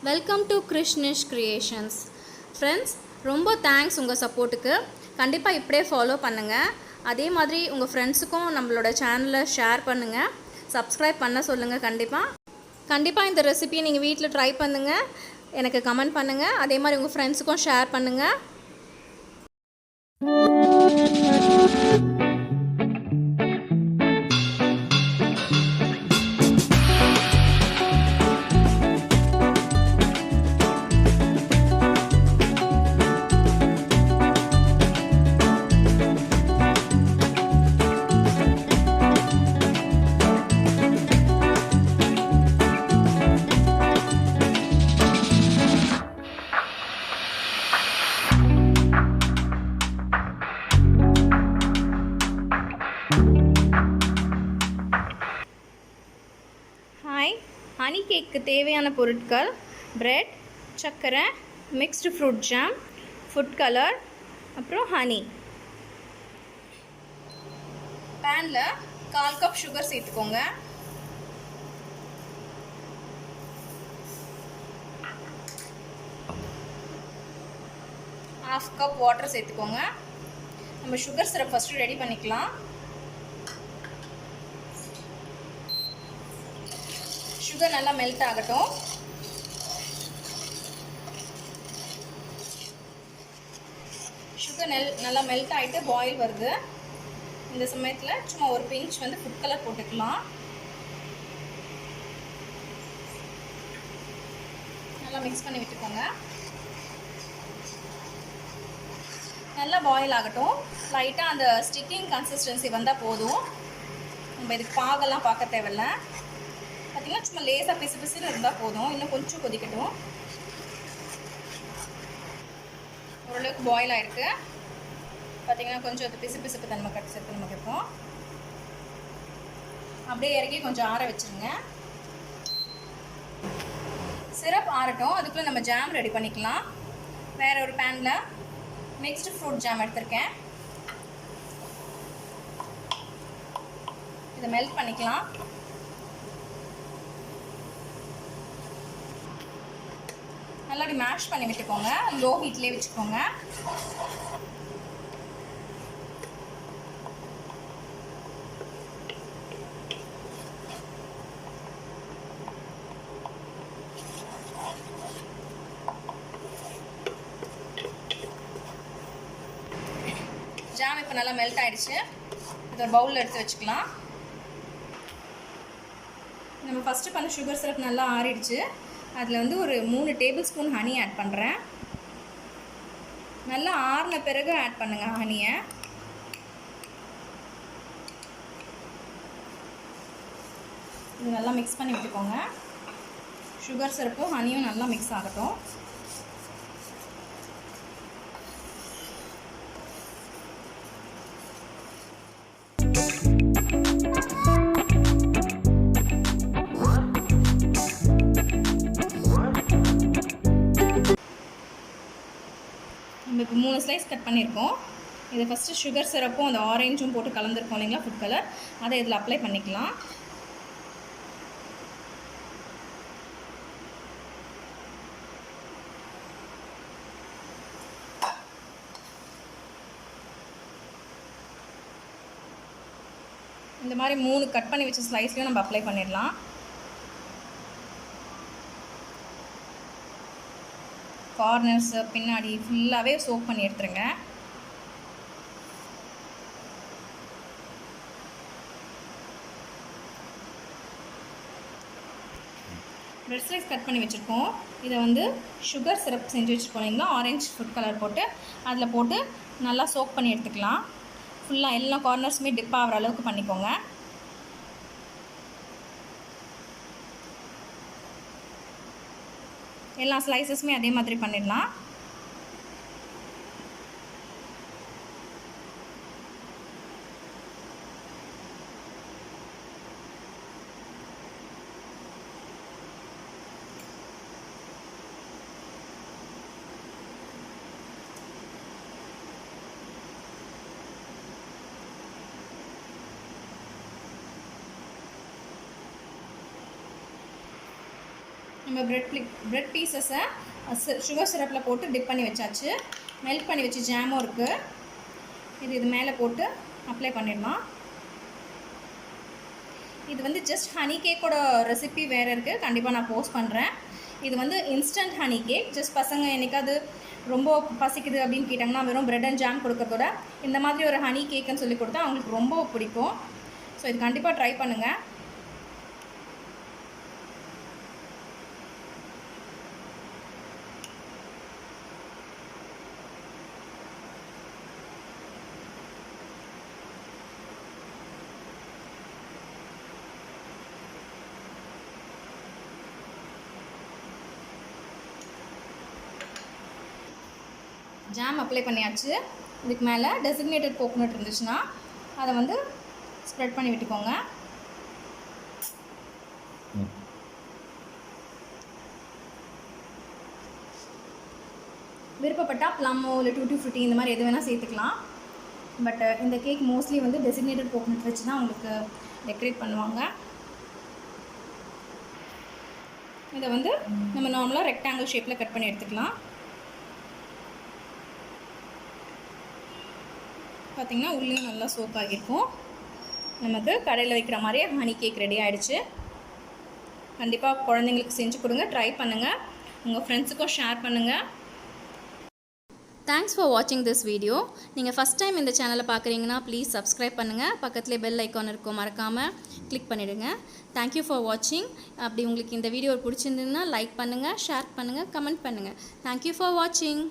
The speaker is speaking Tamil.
Welcome to Krishnish creations. Friends, ரொம்ப தேங்க்ஸ் உங்கள் சப்போர்ட்டுக்கு. கண்டிப்பாக இப்படியே ஃபாலோ பண்ணுங்கள். அதே மாதிரி உங்கள் ஃப்ரெண்ட்ஸுக்கும் நம்மளோட சேனலை ஷேர் பண்ணுங்கள், சப்ஸ்கிரைப் பண்ண சொல்லுங்கள். கண்டிப்பாக இந்த ரெசிபியை நீங்கள் வீட்டில் ட்ரை பண்ணுங்கள், எனக்கு கமெண்ட் பண்ணுங்கள். அதே மாதிரி உங்கள் ஃப்ரெண்ட்ஸுக்கும் ஷேர் பண்ணுங்கள். ஹனி கேக்கு தேவையான பொருட்கள்: பிரெட், சர்க்கரை, mixed fruit jam, food colour, அப்புறம் ஹனி. பேனில் 1/4 கப் சுகர் சேர்த்துக்கோங்க. ½ கப் வாட்டர் சேர்த்துக்கோங்க. நம்ம சுகர் சிரப் ஃபஸ்ட்டு ரெடி பண்ணிக்கலாம். சுகர் நல்லா மெல்ட் ஆகட்டும். சுகர் நல்லா மெல்ட் ஆகிட்டு பாயில் வருது. இந்த சமயத்தில் சும்மா ஒரு பிஞ்ச் ஃபுட் கலர் போட்டுக்கலாம். நல்லா மிக்ஸ் பண்ணி விட்டுக்கோங்க. நல்லா பாயில் ஆகட்டும். லைட்டாக அந்த ஸ்டிக்கிங் கன்சிஸ்டன்சி வந்தால் போதும். நம்ம இதுக்கு பாகெல்லாம் பார்க்க தேவையில்லை. பார்த்திங்கன்னா சும்மா லேசாக பிசு பிசுன்னு இருந்தால் போதும். இன்னும் கொஞ்சம் கொதிக்கட்டும். ஓரளவுக்கு பாயில் ஆகிருக்கு. பார்த்திங்கன்னா கொஞ்சம் அது பிசு பிசுப்பு தன்மை கடிச்சிருக்கு. நமக்கு இருக்கும். அப்படியே இறக்கி கொஞ்சம் ஆற வச்சுருங்க. சிரப் ஆறட்டும். அதுக்குள்ளே நம்ம ஜாம் ரெடி பண்ணிக்கலாம். வேறு ஒரு பேனில் மிக்ஸ்டு ஃப்ரூட் ஜாம் எடுத்திருக்கேன். இதை மெல்ட் பண்ணிக்கலாம். நல்லா அப்படி மேஷ் பண்ணி விட்டுக்கோங்க. லோ ஹீட்லேயே வச்சுக்கோங்க. ஜாம் இப்போ நல்லா மெல்ட் ஆகிடுச்சு. இதை ஒரு பவுலில் எடுத்து வச்சுக்கலாம். நம்ம ஃபஸ்ட்டு பண்ண சுகர் சிரப் நல்லா ஆறிடுச்சு. அதில் ஒரு 3 டேபிள் ஸ்பூன் ஹனி ஆட் பண்ணுறேன். நல்லா ஆறின பிறகு ஆட் பண்ணுங்கள் ஹனியை. இது நல்லா மிக்ஸ் பண்ணி விட்டுக்கோங்க. சுகர் சிரப்பும் ஹனியும் நல்லா மிக்ஸ் ஆகட்டும். இப்போ 3 ஸ்லைஸ் கட் பண்ணியிருக்கோம். இதை ஃபஸ்ட்டு சுகர் சிரப்பும் அந்த ஆரஞ்சும் போட்டு கலந்துருக்கோம் இல்லைங்களா, ஃபுட் கலர், அதை இதில் அப்ளை பண்ணிக்கலாம். இந்த மாதிரி 3 கட் பண்ணி வச்ச ஸ்லைஸ்லையும் நம்ம அப்ளை பண்ணிடலாம். கார்னர்ஸு பின்னாடி ஃபுல்லாகவே சோக் பண்ணி எடுத்துருங்க. ரெட் ஸ்லைஸ் கட் பண்ணி வச்சுருக்கோம். இதை சுகர் சிரப் செஞ்சு வச்சுருக்கோம் இல்லைங்களா, ஆரஞ்சு ஃபுட் கலர் போட்டு அதில் போட்டு நல்லா சோக் பண்ணி எடுத்துக்கலாம். ஃபுல்லாக எல்லா கார்னர்ஸுமே டிப் ஆகிற அளவுக்கு பண்ணிக்கோங்க. எல்லா ஸ்லைசஸுமே அதே மாதிரி பண்ணிடலாம். நம்ம நம்ம பிரெட் பீசஸை சுகர் சிரப்பில் போட்டு டிப் பண்ணி வச்சாச்சு. மெல்ட் பண்ணி வச்சு ஜாமும் இருக்குது. இது மேலே போட்டு அப்ளை பண்ணிடலாம். இது வந்து ஜஸ்ட் ஹனி கேக்கோட ரெசிபி வேறு இருக்குது, கண்டிப்பாக நான் போஸ்ட் பண்ணுறேன். இது வந்து இன்ஸ்டன்ட் ஹனி கேக். ஜஸ்ட் பசங்க என்னைக்காவது ரொம்ப பசிக்குது அப்படின்னு கேட்டாங்கன்னா வெறும் பிரெட் அண்ட் ஜாம் கொடுக்கறதோட இந்த மாதிரி ஒரு ஹனி கேக்குன்னு சொல்லி கொடுத்தா அவங்களுக்கு ரொம்ப பிடிக்கும். ஸோ இது கண்டிப்பாக ட்ரை பண்ணுங்கள். ஜாம் அப்ளை பண்ணியாச்சு. இதுக்கு மேலே டெசிக்னேட்டட் கோகோனட் இருந்துச்சுன்னா அதை வந்து ஸ்ப்ரெட் பண்ணி விட்டுக்கோங்க. விருப்பப்பட்டால் ப்ளம்மோ இல்லை டூட்டி ஃப்ரூட்டி இந்த மாதிரி எது வேணால் சேர்த்துக்கலாம். பட் இந்த கேக் மோஸ்ட்லி வந்து டெசிக்னேட்டட் கோகோனட் வச்சு தான் உங்களுக்கு டெக்கரேட் பண்ணுவாங்க. இதை வந்து நம்ம நார்மலாக ரெக்டாங்கிள் ஷேப்பில் கட் பண்ணி எடுத்துக்கலாம். பார்த்திங்கன்னா உள்ளேயும் நல்லா சோக் ஆகியிருக்கும். நமக்கு கடையில் வைக்கிற மாதிரியே ஹனி கேக் ரெடி ஆகிடுச்சு. கண்டிப்பாக குழந்தைங்களுக்கு செஞ்சு கொடுங்க, ட்ரை பண்ணுங்கள், உங்கள் ஃப்ரெண்ட்ஸுக்கும் ஷேர் பண்ணுங்கள். தேங்க்ஸ் ஃபார் வாட்சிங் திஸ் வீடியோ. நீங்கள் ஃபஸ்ட் டைம் இந்த சேனலை பார்க்குறீங்கன்னா ப்ளீஸ் சப்ஸ்கிரைப் பண்ணுங்கள். பக்கத்துலேயே பெல் ஐக்கான் இருக்கும், மறக்காமல் கிளிக் பண்ணிவிடுங்க. தேங்க்யூ ஃபார் வாட்சிங். அப்படி உங்களுக்கு இந்த வீடியோ பிடிச்சிருந்ததுன்னா லைக் பண்ணுங்கள், ஷேர் பண்ணுங்கள், கமெண்ட் பண்ணுங்கள். தேங்க்யூ ஃபார் வாட்சிங்.